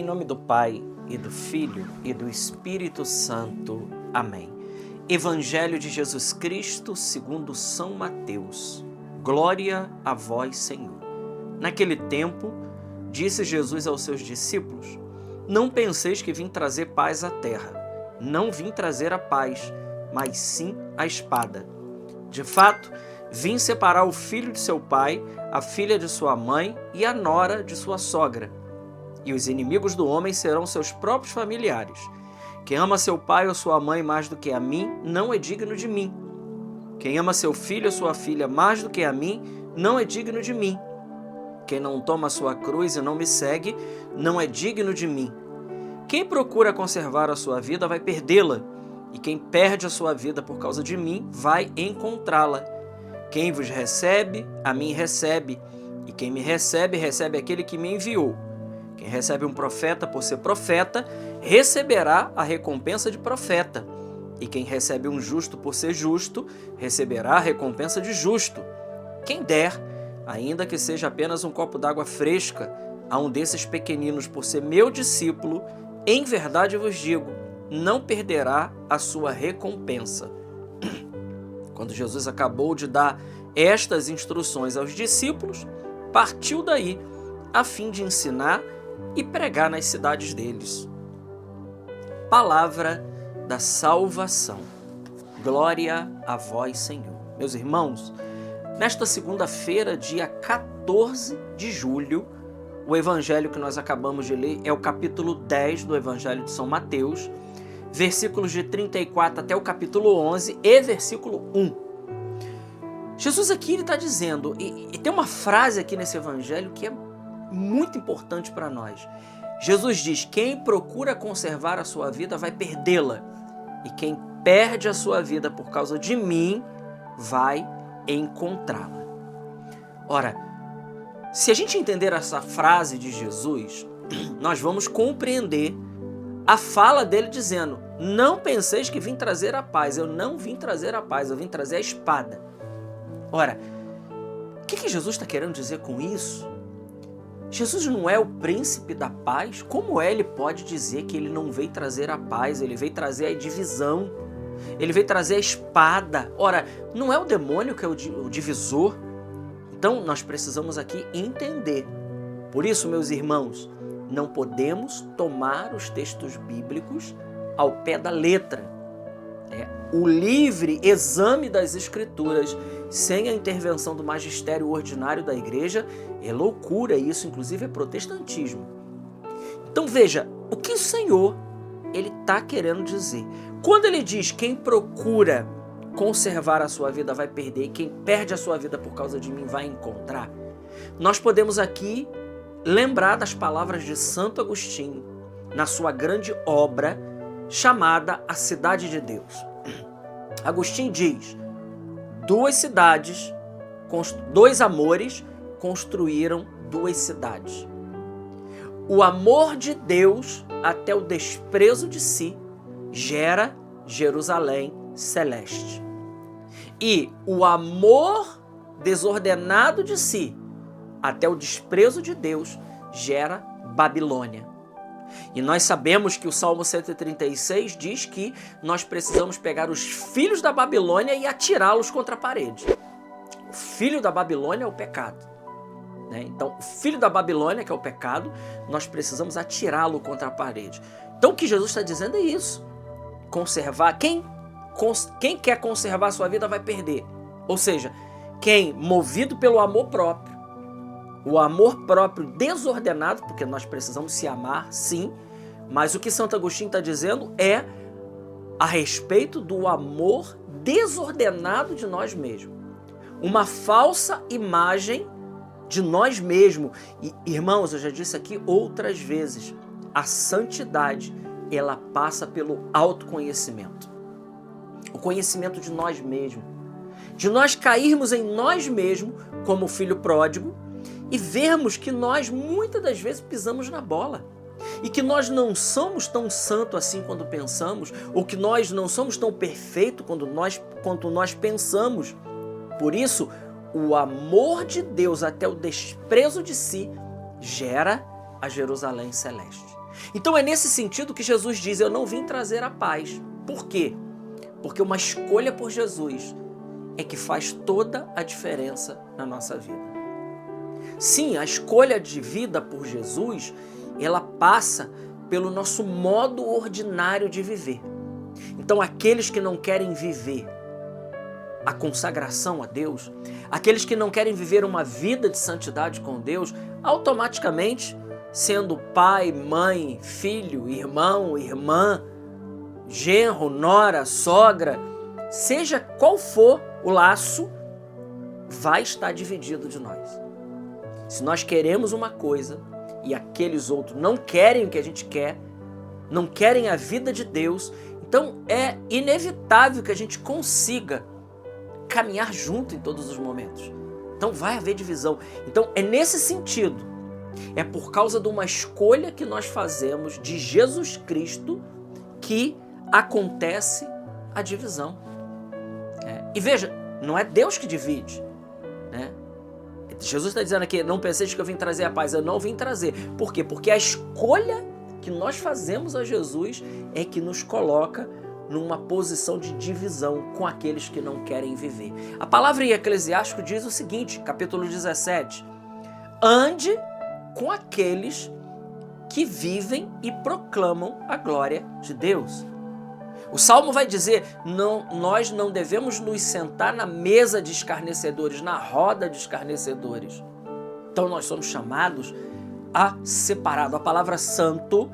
Em nome do Pai, e do Filho, e do Espírito Santo. Amém. Evangelho de Jesus Cristo segundo São Mateus. Glória a vós, Senhor. Naquele tempo, disse Jesus aos seus discípulos: Não penseis que vim trazer paz à terra. Não vim trazer a paz, mas sim a espada. De fato, vim separar o filho de seu pai, a filha de sua mãe e a nora de sua sogra. E os inimigos do homem serão seus próprios familiares. Quem ama seu pai ou sua mãe mais do que a mim, não é digno de mim. Quem ama seu filho ou sua filha mais do que a mim, não é digno de mim. Quem não toma sua cruz e não me segue, não é digno de mim. Quem procura conservar a sua vida vai perdê-la, e quem perde a sua vida por causa de mim vai encontrá-la. Quem vos recebe, a mim recebe, e quem me recebe, recebe aquele que me enviou. Quem recebe um profeta por ser profeta, receberá a recompensa de profeta. E quem recebe um justo por ser justo, receberá a recompensa de justo. Quem der, ainda que seja apenas um copo d'água fresca, a um desses pequeninos por ser meu discípulo, em verdade vos digo, não perderá a sua recompensa. Quando Jesus acabou de dar estas instruções aos discípulos, partiu daí, a fim de ensinar e pregar nas cidades deles. Palavra da salvação. Glória a vós, Senhor. Meus irmãos, nesta segunda-feira, dia 14 de julho, o evangelho que nós acabamos de ler é o capítulo 10 do Evangelho de São Mateus, versículos de 34 até o capítulo 11 e versículo 1. Jesus aqui está dizendo, e tem uma frase aqui nesse evangelho que é muito importante para nós. Jesus diz: quem procura conservar a sua vida vai perdê-la, e quem perde a sua vida por causa de mim vai encontrá-la. Ora, se a gente entender essa frase de Jesus, nós vamos compreender a fala dele dizendo: não penseis que vim trazer a paz. Eu não vim trazer a paz, eu vim trazer a espada. Ora, o que Jesus está querendo dizer com isso? Jesus não é o príncipe da paz? Como ele pode dizer que ele não veio trazer a paz? Ele veio trazer a divisão, ele veio trazer a espada. Ora, não é o demônio que é o divisor? Então, nós precisamos aqui entender. Por isso, meus irmãos, não podemos tomar os textos bíblicos ao pé da letra. O livre exame das Escrituras, sem a intervenção do magistério ordinário da igreja, é loucura. Isso, inclusive, é protestantismo. Então, veja, o que o Senhor está querendo dizer? Quando ele diz: quem procura conservar a sua vida vai perder, e quem perde a sua vida por causa de mim vai encontrar, nós podemos aqui lembrar das palavras de Santo Agostinho, na sua grande obra chamada A Cidade de Deus. Agostinho diz: dois amores construíram duas cidades. O amor de Deus até o desprezo de si gera Jerusalém celeste. E o amor desordenado de si até o desprezo de Deus gera Babilônia. E nós sabemos que o Salmo 136 diz que nós precisamos pegar os filhos da Babilônia e atirá-los contra a parede. O filho da Babilônia é o pecado. Então, o filho da Babilônia, que é o pecado, nós precisamos atirá-lo contra a parede. Então, o que Jesus está dizendo é isso. Conservar, quem quer conservar a sua vida vai perder. Ou seja, quem, movido pelo amor próprio, o amor próprio desordenado, porque nós precisamos se amar, sim, mas o que Santo Agostinho está dizendo é a respeito do amor desordenado de nós mesmos. Uma falsa imagem de nós mesmos. E, irmãos, eu já disse aqui outras vezes, a santidade, ela passa pelo autoconhecimento. O conhecimento de nós mesmos. De nós cairmos em nós mesmos, como o filho pródigo, e vermos que nós muitas das vezes pisamos na bola. E que nós não somos tão santos assim quando pensamos, ou que nós não somos tão perfeitos quanto nós pensamos. Por isso, o amor de Deus até o desprezo de si gera a Jerusalém celeste. Então é nesse sentido que Jesus diz: eu não vim trazer a paz. Por quê? Porque uma escolha por Jesus é que faz toda a diferença na nossa vida. Sim, a escolha de vida por Jesus, ela passa pelo nosso modo ordinário de viver. Então aqueles que não querem viver a consagração a Deus, aqueles que não querem viver uma vida de santidade com Deus, automaticamente, sendo pai, mãe, filho, irmão, irmã, genro, nora, sogra, seja qual for o laço, vai estar dividido de nós. Se nós queremos uma coisa e aqueles outros não querem o que a gente quer, não querem a vida de Deus, então é inevitável que a gente consiga caminhar junto em todos os momentos. Então vai haver divisão. Então é nesse sentido, é por causa de uma escolha que nós fazemos de Jesus Cristo que acontece a divisão. E veja, não é Deus que divide, né? Jesus está dizendo aqui: não penseis que eu vim trazer a paz. Eu não vim trazer. Por quê? Porque a escolha que nós fazemos a Jesus é que nos coloca numa posição de divisão com aqueles que não querem viver. A palavra em Eclesiástico diz o seguinte, capítulo 17: ande com aqueles que vivem e proclamam a glória de Deus. O Salmo vai dizer: nós não devemos nos sentar na mesa de escarnecedores, na roda de escarnecedores. Então nós somos chamados a separado. A palavra santo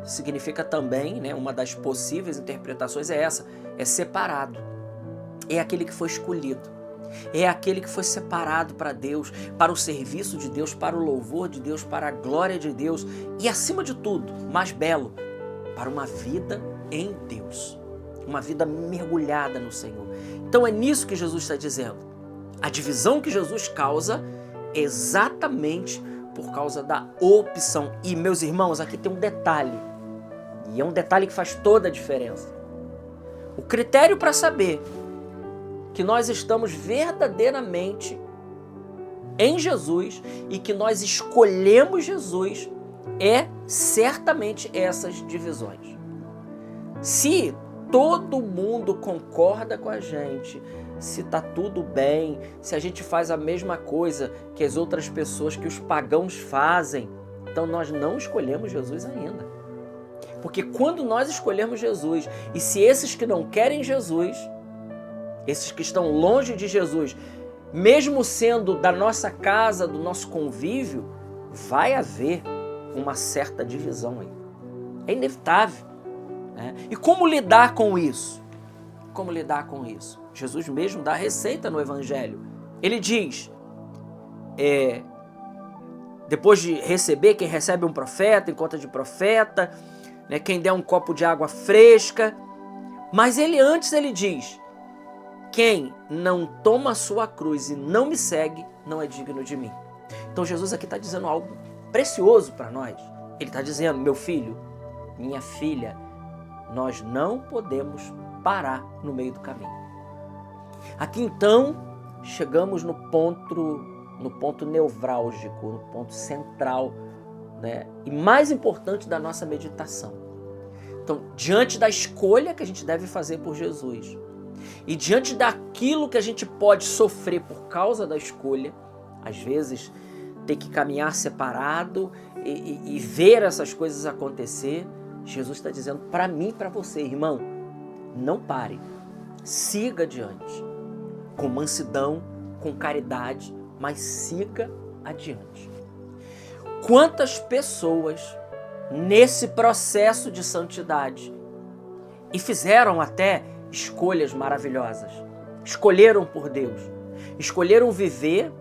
significa também, né, uma das possíveis interpretações é essa, é separado. É aquele que foi escolhido. É aquele que foi separado para Deus, para o serviço de Deus, para o louvor de Deus, para a glória de Deus e, acima de tudo, mais belo, para uma vida em Deus. Uma vida mergulhada no Senhor. Então é nisso que Jesus está dizendo. A divisão que Jesus causa é exatamente por causa da opção. E, meus irmãos, aqui tem um detalhe. E é um detalhe que faz toda a diferença. O critério para saber que nós estamos verdadeiramente em Jesus e que nós escolhemos Jesus é certamente essas divisões. Se todo mundo concorda com a gente, se está tudo bem, se a gente faz a mesma coisa que as outras pessoas, que os pagãos fazem, então nós não escolhemos Jesus ainda. Porque quando nós escolhermos Jesus, e se esses que não querem Jesus, esses que estão longe de Jesus, mesmo sendo da nossa casa, do nosso convívio, vai haver uma certa divisão aí. É inevitável. E como lidar com isso? Como lidar com isso? Jesus mesmo dá a receita no Evangelho. Ele diz, depois de receber, quem recebe um profeta, em conta de profeta, né, quem der um copo de água fresca, mas antes ele diz, quem não toma a sua cruz e não me segue, não é digno de mim. Então Jesus aqui está dizendo algo precioso para nós. Ele está dizendo, meu filho, minha filha, nós não podemos parar no meio do caminho. Aqui então chegamos no ponto nevrálgico, no ponto central, né, e mais importante da nossa meditação. Então, diante da escolha que a gente deve fazer por Jesus e diante daquilo que a gente pode sofrer por causa da escolha, às vezes ter que caminhar separado e ver essas coisas acontecer, Jesus está dizendo para mim e para você, irmão, não pare, siga adiante, com mansidão, com caridade, mas siga adiante. Quantas pessoas nesse processo de santidade e fizeram até escolhas maravilhosas, escolheram por Deus, escolheram viver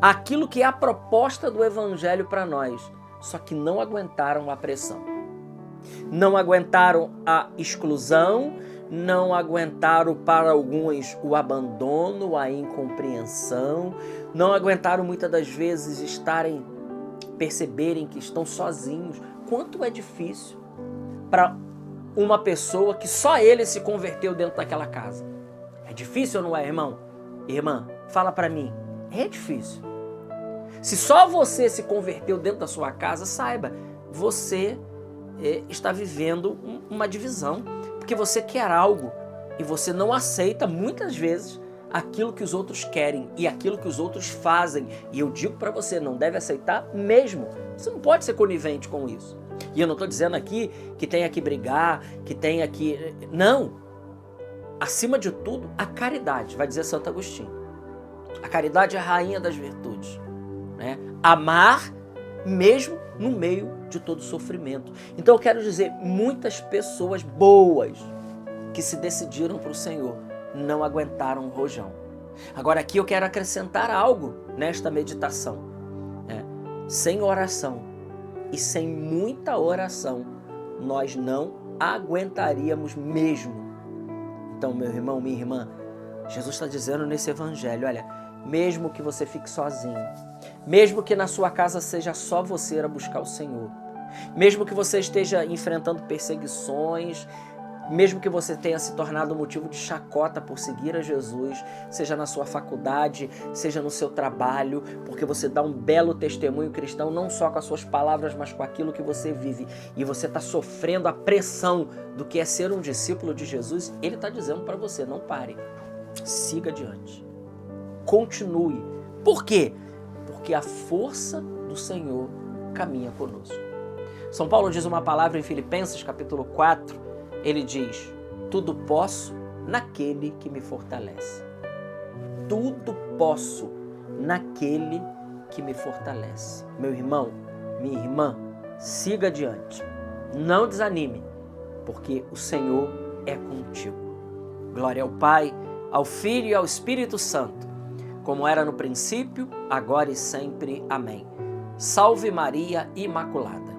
aquilo que é a proposta do Evangelho para nós, só que não aguentaram a pressão. Não aguentaram a exclusão, não aguentaram para alguns o abandono, a incompreensão, não aguentaram muitas das vezes perceberem que estão sozinhos. Quanto é difícil para uma pessoa que só ele se converteu dentro daquela casa. É difícil ou não é, irmão? Irmã, fala para mim. É difícil. Se só você se converteu dentro da sua casa, saiba, você está vivendo uma divisão, porque você quer algo e você não aceita muitas vezes aquilo que os outros querem e aquilo que os outros fazem. E eu digo para você, não deve aceitar mesmo. Você não pode ser conivente com isso. E eu não estou dizendo aqui que tenha que brigar, que tenha que... Não! Acima de tudo, a caridade, vai dizer Santo Agostinho. A caridade é a rainha das virtudes, né? Amar mesmo no meio de todo sofrimento. Então eu quero dizer, muitas pessoas boas que se decidiram para o Senhor não aguentaram o rojão. Agora aqui eu quero acrescentar algo nesta meditação. Sem oração e sem muita oração, nós não aguentaríamos mesmo. Então, meu irmão, minha irmã, Jesus está dizendo nesse evangelho, olha, mesmo que você fique sozinho, mesmo que na sua casa seja só você a buscar o Senhor, mesmo que você esteja enfrentando perseguições, mesmo que você tenha se tornado motivo de chacota por seguir a Jesus, seja na sua faculdade, seja no seu trabalho, porque você dá um belo testemunho cristão, não só com as suas palavras, mas com aquilo que você vive, e você está sofrendo a pressão do que é ser um discípulo de Jesus, Ele está dizendo para você, não pare, siga adiante, continue. Por quê? Porque a força do Senhor caminha conosco. São Paulo diz uma palavra em Filipenses, capítulo 4, ele diz, tudo posso naquele que me fortalece. Tudo posso naquele que me fortalece. Meu irmão, minha irmã, siga adiante. Não desanime, porque o Senhor é contigo. Glória ao Pai, ao Filho e ao Espírito Santo, como era no princípio, agora e sempre. Amém. Salve Maria Imaculada.